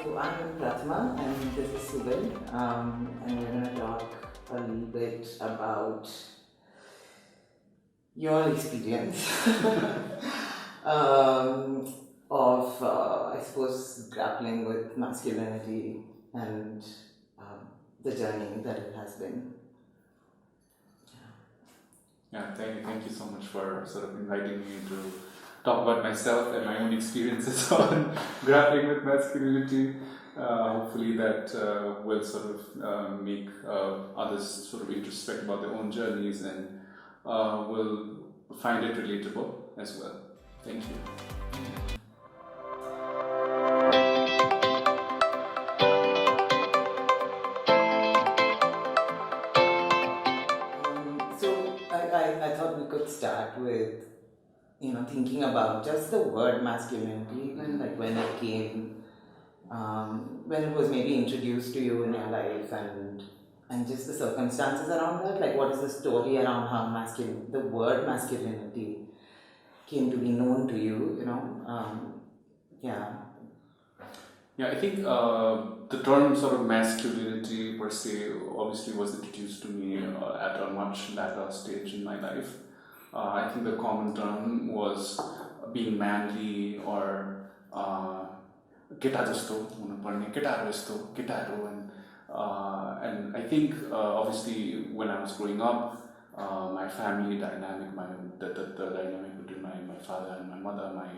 So I'm Prathama and this is Subin, and we're going to talk a little bit about your experience of, I suppose, grappling with masculinity and the journey that it has been. Yeah, thank you so much for sort of inviting me to talk about myself and my own experiences on grappling with masculinity. Hopefully that will sort of make others sort of introspect about their own journeys and will find it relatable as well. Thank you. I thought we could start with, thinking about just the word masculinity, even like when it came, when it was maybe introduced to you in your life, and just the circumstances around that. Like, what is the story around how the word masculinity came to be known to you? Yeah. Yeah, I think the term sort of masculinity per se obviously was introduced to me at a much later stage in my life. I think the common term was being manly or keta jasto huनुपर्ने केटाहरु जस्तो केटाहरु and I think obviously when I was growing up my family dynamic, the dynamic between my father and my mother, my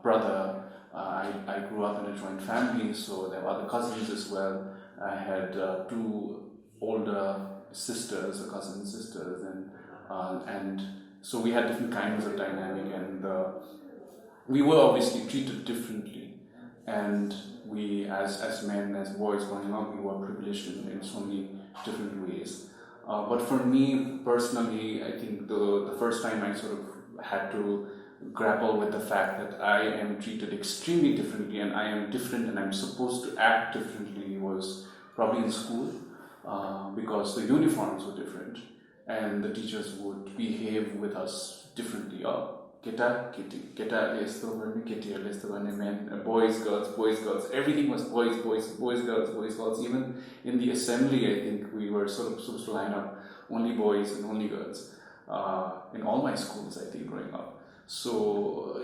brother, I grew up in a joint family, so there were other cousins as well. I had two older sisters, or cousin sisters, and so we had different kinds of dynamic, and we were obviously treated differently. And we, as men, as boys growing up, we were privileged in so many different ways. But for me personally, I think the first time I sort of had to grapple with the fact that I am treated extremely differently and I am different and I'm supposed to act differently was probably in school, because the uniforms were different and the teachers would behave with us differently. Keta, men, boys, girls, everything was boys, girls. Even in the assembly, I think we were sort of supposed to line up only boys and only girls in all my schools, I think, growing up. So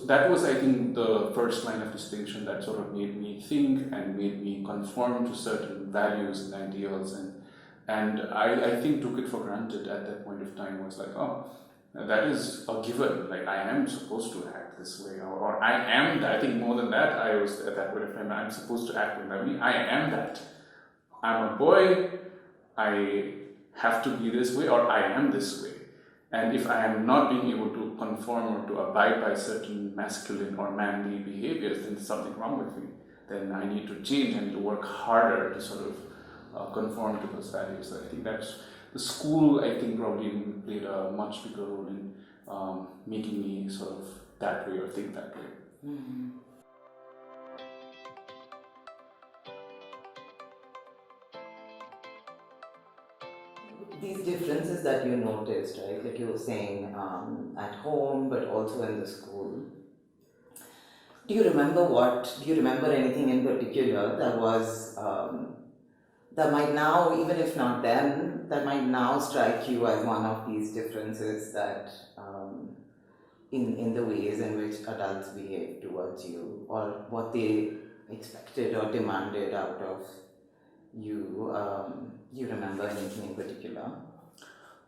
that was, I think, the first line of distinction that sort of made me think and made me conform to certain values and ideals, and I think took it for granted at that point of time. Was like, oh, that is a given, like I am supposed to act this way, or I am that. I think more than that, I was at that point of time, I'm supposed to act like me. I am that. I'm a boy, I have to be this way, or I am this way. And if I am not being able to conform or to abide by certain masculine or manly behaviors, then there's something wrong with me. Then I need to change, I need to work harder to sort of conform to those values. So I think that's the school, I think, probably played a much bigger role in making me sort of that way or think that way. Mm-hmm. These differences that you noticed, right, like you were saying, at home, but also in the school. Do you remember anything in particular that was, that might now, even if not then, that might now strike you as one of these differences that, in the ways in which adults behave towards you, or what they expected or demanded out of you? You remember anything in particular?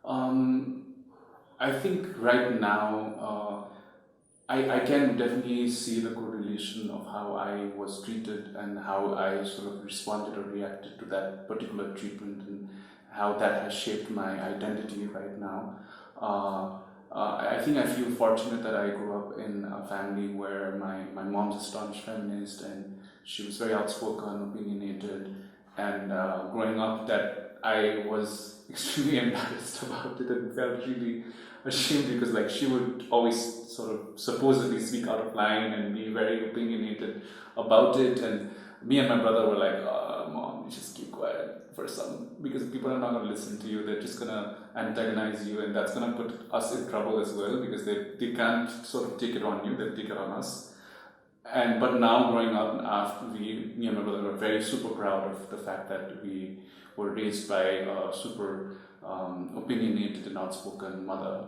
I think right now I can definitely see the correlation of how I was treated and how I sort of responded or reacted to that particular treatment and how that has shaped my identity right now. I think I feel fortunate that I grew up in a family where my mom's a staunch feminist and she was very outspoken, opinionated, and growing up that I was extremely embarrassed about it and felt really ashamed because like she would always sort of supposedly speak out of line and be very opinionated about it, and me and my brother were like, Mom, you just keep quiet for some, because people are not going to listen to you, they're just going to antagonize you, and that's going to put us in trouble as well because they can't sort of take it on you, they'll take it on us. but now growing up, after me and my brother were very super proud of the fact that we were raised by a super opinionated and outspoken mother.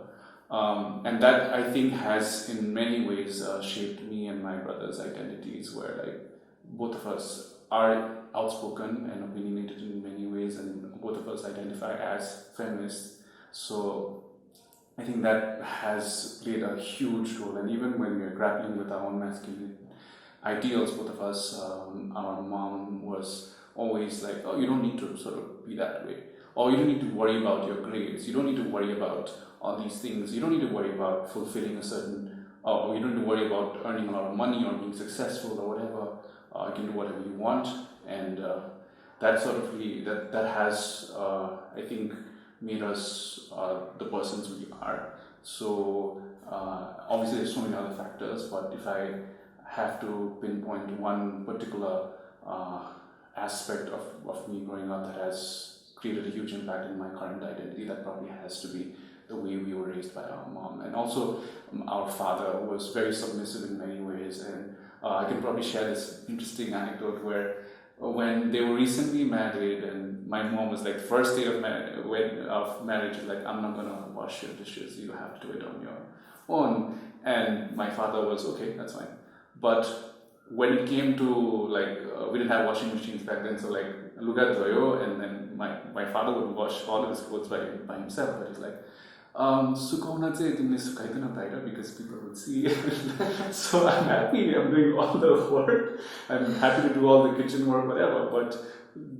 And that, I think, has in many ways shaped me and my brother's identities, where like both of us are outspoken and opinionated in many ways, and both of us identify as feminists. So I think that has played a huge role. And even when we are grappling with our own masculine ideals, both of us, our mom was always like, oh, you don't need to sort of be that way. Or you don't need to worry about your grades. You don't need to worry about all these things. You don't need to worry about fulfilling a certain, or you don't need to worry about earning a lot of money or being successful or whatever. You can do whatever you want. And that sort of that has, I think, made us the persons we are. So obviously there's so many other factors, but if I have to pinpoint one particular aspect of me growing up that has created a huge impact in my current identity, that probably has to be the way we were raised by our mom. And also our father was very submissive in many ways, and I can probably share this interesting anecdote where when they were recently married, and my mom was like, first day of marriage, like, I'm not gonna wash your dishes, you have to do it on your own. And my father was, okay, that's fine. But when it came to like, we didn't have washing machines back then, so like, luga dhoyo, and then my father would wash all of his clothes by himself, but he's like, sukauna चाहिँ तिमीले सुकाइदैन बाहिर, because people would see. So I'm happy I'm doing all the work, I'm happy to do all the kitchen work, whatever, but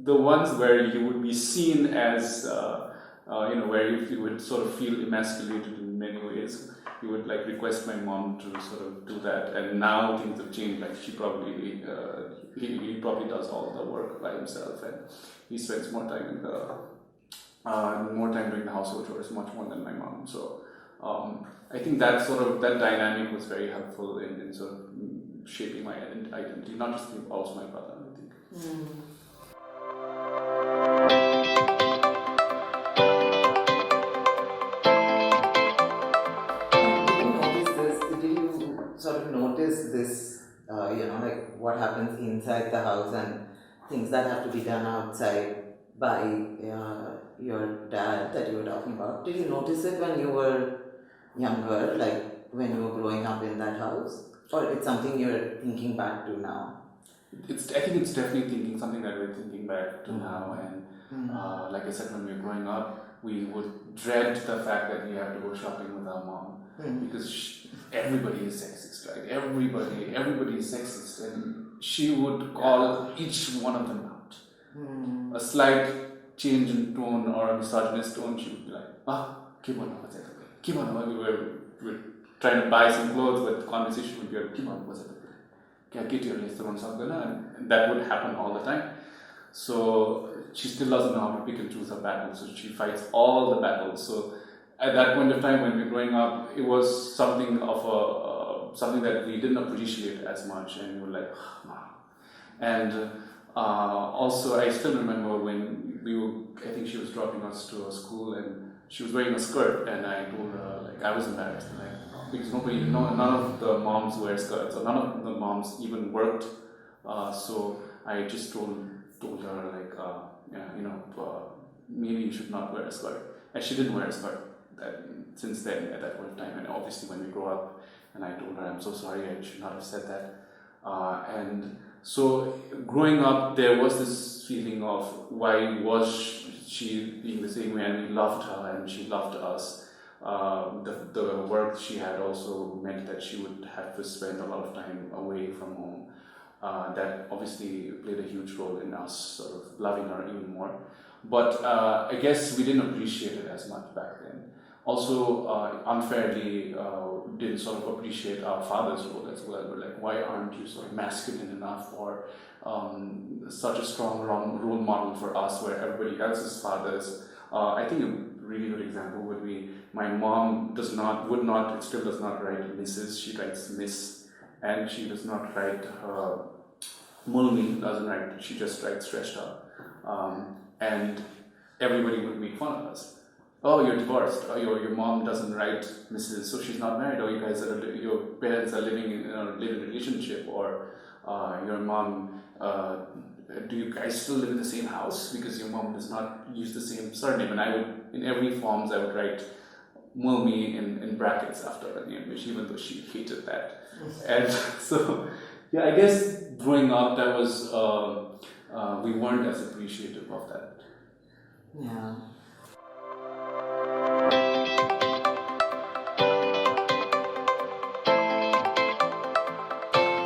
the ones where you would be seen as where you would sort of feel emasculated in many ways, you would like request my mom to sort of do that. And now things have changed, like she probably he probably does all the work by himself, and he spends more time in the more time doing the household chores, much more than my mom. So I think that dynamic was very helpful in sort of shaping my identity, not just me, also my brother, I think. Did you sort of notice this, like what happens inside the house and things that have to be done outside by your dad that you were talking about? Did you notice it when you were younger, like when you were growing up in that house? Or it's something you're thinking back to now? I think it's definitely something that we're thinking back to now. And like I said, when we were growing up, we would dread the fact that we have to go shopping with our mom, because everybody is sexist, right? Everybody is sexist, and she would call each one of them out. A slight change in tone or a misogynist tone, she would be like, keep on, we were trying to buy some clothes, but the conversation would be like, keep on, and that would happen all the time. So she still doesn't know how to pick and choose her battles, so she fights all the battles. So at that point of time when we were growing up, it was something that we didn't appreciate as much, and we were like, and also I still remember when I think she was dropping us to a school, and she was wearing a skirt, and I told her, like, I was embarrassed, like, because none of the moms wear skirts, or none of the moms even worked, so I just told her, like, maybe you should not wear a skirt. And she didn't wear a skirt since then, at that point of time. And obviously when we grow up, and I told her, I'm so sorry, I should not have said that. And so growing up, there was this feeling of, why was she being the same way, and we loved her and she loved us. The work she had also meant that she would have to spend a lot of time away from home. That obviously played a huge role in us sort of loving her even more. But I guess we didn't appreciate it as much back then. Also, unfairly didn't sort of appreciate our father's role as well. We're like, why aren't you sort of masculine enough, or such a strong role model for us, where everybody else's fathers? I think a really good example would be, my mom still does not write Mrs., she writes Miss, and she does not write Mulmi, doesn't write, she just writes Shrestha. And everybody would make fun of us. oh, you're divorced, or your mom doesn't write Mrs., so she's not married, or your parents are living in a living relationship, or your mom, do you guys still live in the same house because your mom does not use the same surname? And I would, in every forms, I would write Mulmi in brackets after her name, which even though she hated that. And so, yeah, I guess growing up, that was, we weren't as appreciative of that. Yeah.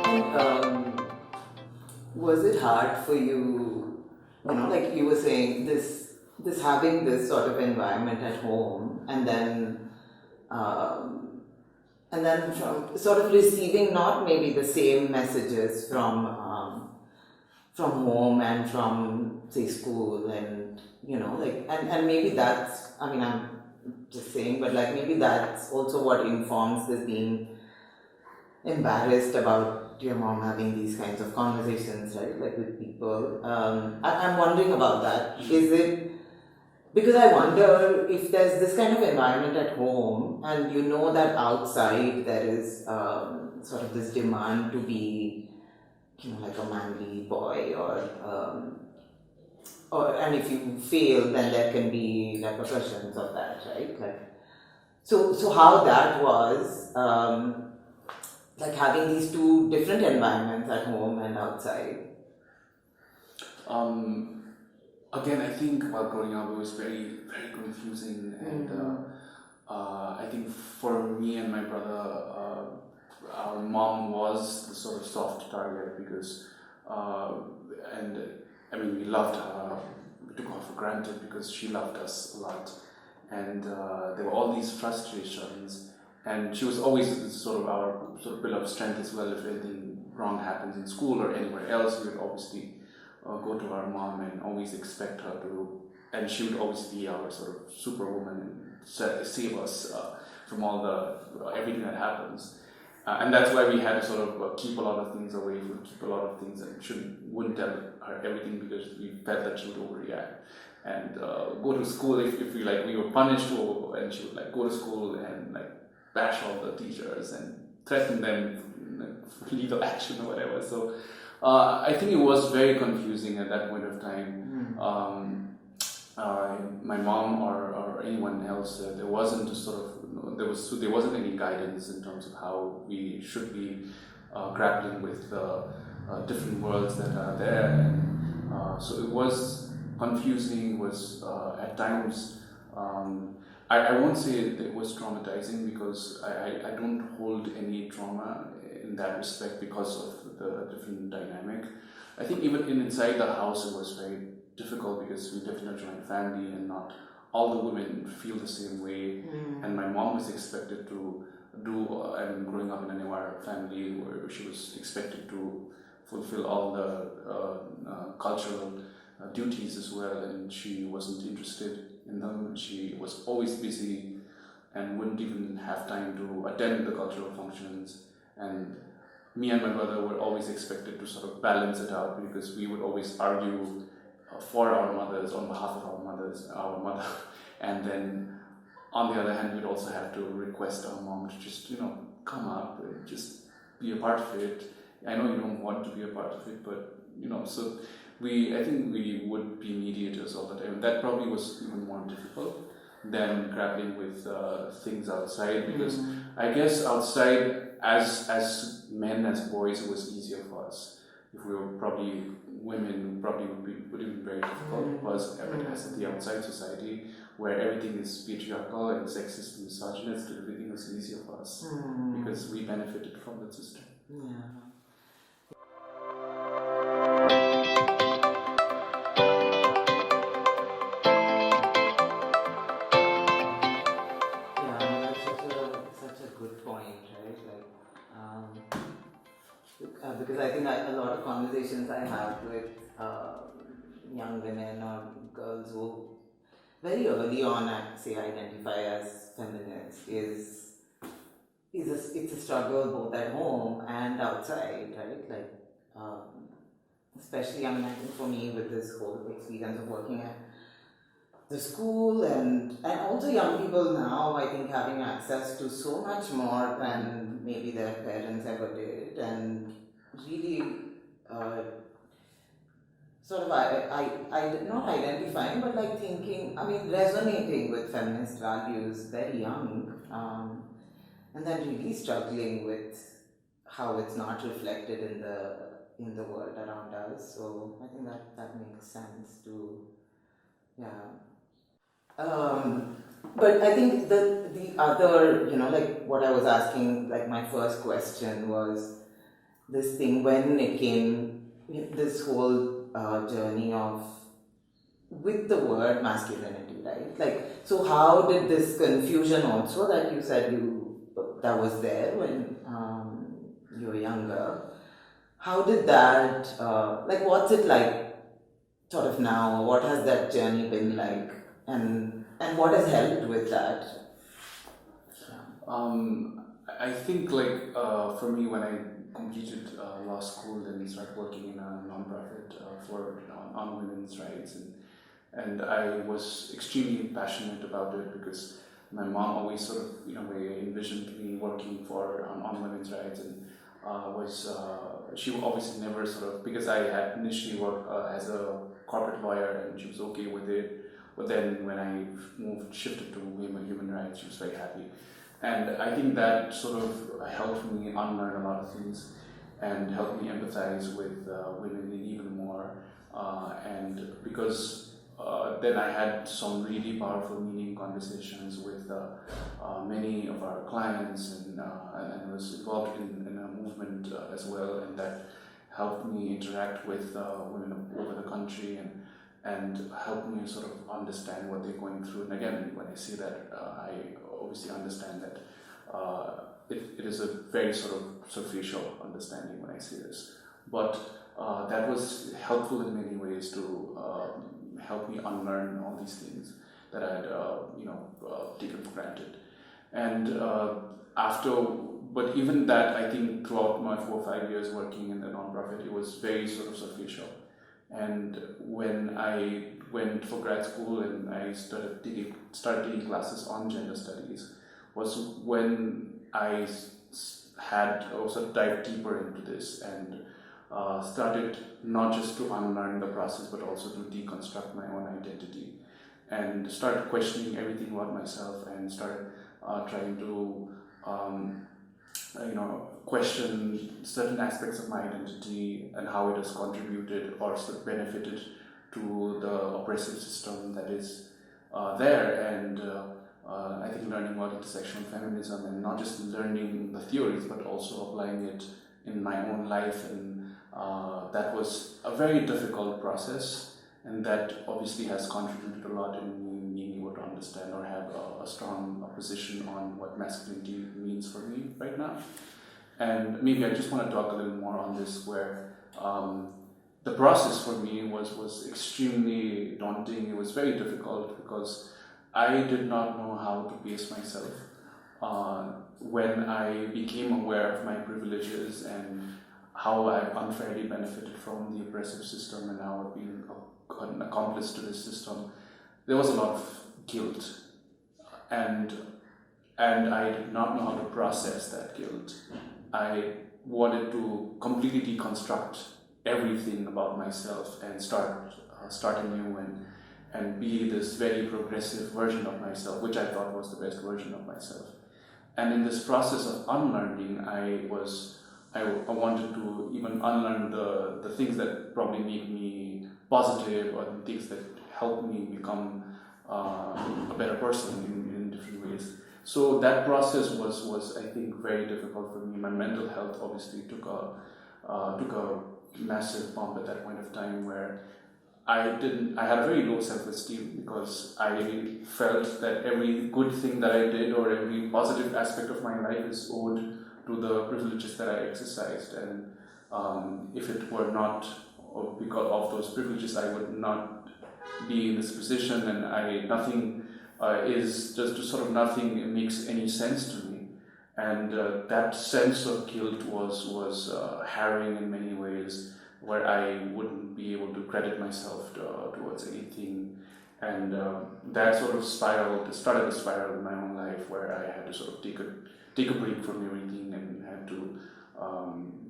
And was it hard for you, like you were saying, this having this sort of environment at home, and then from sort of receiving not maybe the same messages from home and from say school, and and maybe that's, I mean, I'm just saying, but like maybe that's also what informs this being embarrassed about your mom having these kinds of conversations, right? Like with people. I'm wondering about that. Is it because I wonder if there's this kind of environment at home, and you know that outside there is sort of this demand to be, like a manly boy, or and if you fail, then there can be repercussions of that, right? Like, so how that was. Like having these two different environments at home and outside. Again, I think while growing up, it was very, very confusing, and I think for me and my brother, our mom was the sort of soft target because, and I mean, we loved her, we took her for granted because she loved us a lot, and there were all these frustrations. And she was always sort of our sort of pillar of strength as well. If anything wrong happens in school or anywhere else, we would obviously go to our mom and always expect her to, and she would always be our sort of superwoman and save us from all the everything that happens. And that's why we had to sort of keep a lot of things away, keep a lot of things, and wouldn't tell her everything because we felt that she would overreact. And go to school if we were punished, and she would like go to school and like bash all the teachers and threaten them for legal action or whatever. So I think it was very confusing at that point of time. My mom or anyone else, there wasn't a sort of there wasn't any guidance in terms of how we should be grappling with the different worlds that are there, and so it was confusing. It was at times. I won't say that it was traumatizing because I don't hold any trauma in that respect because of the different dynamic. I think even inside the house it was very difficult because we lived in a joint family and not all the women feel the same way. And my mom was expected to and growing up in an Newar family where she was expected to fulfill all the cultural duties as well, and she wasn't interested in them. She was always busy and wouldn't even have time to attend the cultural functions. And me and my brother were always expected to sort of balance it out because we would always argue for our mothers, on behalf of our mother. And then on the other hand, we'd also have to request our mom to just, come up and just be a part of it. I know you don't want to be a part of it, but, so I think we would be mediators all the time. That probably was even more difficult than grappling with things outside, because I guess outside, as men, as boys, it was easier for us. If we were probably women, probably would have been very difficult because as at the outside society, where everything is patriarchal and sexist and misogynist, everything was easier for us because we benefited from that system. Because I think a lot of conversations I have with young women or girls who very early on say identify as feminists it's a struggle both at home and outside, right? Like especially, I think for me with this whole experience of working the school and also young people now, I think, having access to so much more than maybe their parents ever did, and really uh, sort of not identifying, but like thinking, I mean, resonating with feminist values very young, and then really struggling with how it's not reflected in the world around us. So I think that makes sense to, yeah. Um, but I think the other, like what I was asking, like my first question was this thing when it came, this whole journey of with the word masculinity, right? Like, so how did this confusion also that you said that was there when you were younger? How did that, like, what's it like sort of now? What has that journey been like? And what has helped with that? I think like for me when I completed law school and started working in a non-profit for on women's rights and I was extremely passionate about it because my mom always sort of way envisioned me working for on women's rights and she obviously never sort of because I had initially worked as a corporate lawyer and she was okay with it. But then when I shifted to human rights, she was very happy. And I think that sort of helped me unlearn a lot of things and helped me empathize with women even more. And because then I had some really powerful, meaning conversations with many of our clients and was involved in a movement as well. And that helped me interact with women over the country and help me sort of understand what they're going through. And again, when I say that, I obviously understand that it is a very sort of superficial understanding when I say this. But that was helpful in many ways to help me unlearn all these things that I had, taken for granted. And but even that, I think throughout my 4 or 5 years working in the nonprofit, it was very sort of superficial. And when I went for grad school and I started taking classes on gender studies was when I had also dived deeper into this and started not just to unlearn the process but also to deconstruct my own identity and started questioning everything about myself and started trying to question certain aspects of my identity and how it has contributed or benefited to the oppressive system that is there. And I think learning about intersectional feminism and not just learning the theories but also applying it in my own life, and that was a very difficult process, and that obviously has contributed a lot in me being able to understand or have a strong position on what masculinity means for me right now. And maybe I just want to talk a little more on this, where the process for me was extremely daunting. It was very difficult because I did not know how to pace myself. When I became aware of my privileges and how I've unfairly benefited from the oppressive system and how I've been an accomplice to this system, there was a lot of guilt, and I did not know how to process that guilt. I wanted to completely deconstruct everything about myself and start anew and be this very progressive version of myself, which I thought was the best version of myself. And in this process of unlearning, I wanted to even unlearn the things that probably made me positive or the things that helped me become a better person in different ways. So that process was I think very difficult for me. My mental health obviously took a massive bump at that point of time, where I had a very low self-esteem because I felt that every good thing that I did or every positive aspect of my life is owed to the privileges that I exercised, and if it were not because of those privileges, I would not be in this position, and nothing makes any sense to me. And that sense of guilt was harrowing in many ways, where I wouldn't be able to credit myself towards anything. And that sort of started a spiral in my own life where I had to sort of take a break from everything and had to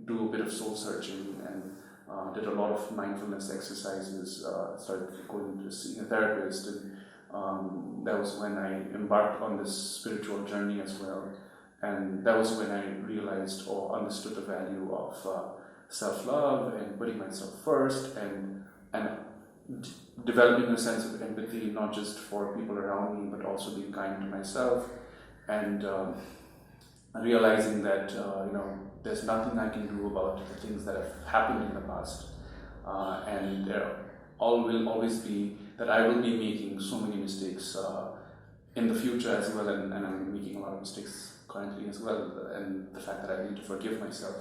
do a bit of soul searching, and did a lot of mindfulness exercises, started going to see a therapist, and that was when I embarked on this spiritual journey as well. And that was when I realized or understood the value of self-love and putting myself first, and developing a sense of empathy, not just for people around me, but also being kind to myself, and realizing that there's nothing I can do about the things that have happened in the past, and there will always be that I will be making so many mistakes in the future as well, and I'm making a lot of mistakes currently as well, and the fact that I need to forgive myself,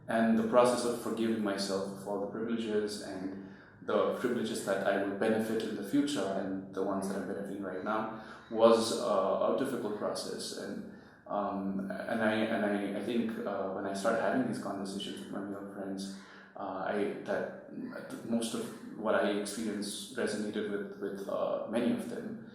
and the process of forgiving myself of all the privileges and the privileges that I will benefit in the future and the ones that I'm benefiting right now was a difficult process, and I think when I started having these conversations with my male friends, most of what I experienced resonated with many of them,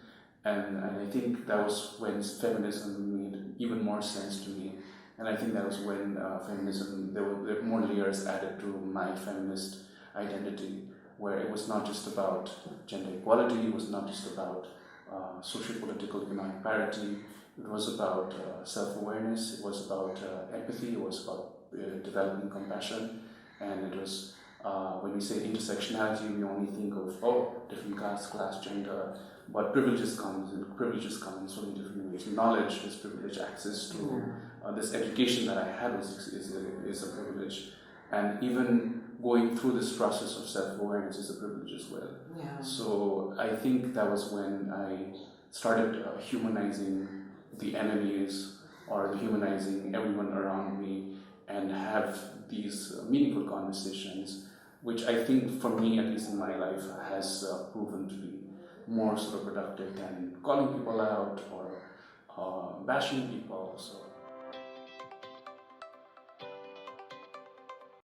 and I think that was when feminism made even more sense to me, and I think that was when feminism, there were more layers added to my feminist identity, where it was not just about gender equality, it was not just about socio-political economic parity, it was about self-awareness, it was about empathy, it was about developing compassion, and it was, when we say intersectionality, we only think of, different class, gender, but privileges come in so many different ways. Knowledge is privilege, access to this education that I had is a privilege, and even going through this process of self-awareness is a privilege as well. Yeah. So I think that was when I started humanizing the enemies, or humanizing everyone around me, and have these meaningful conversations, which I think for me, at least in my life, has proven to be more sort of productive than calling people out or bashing people. So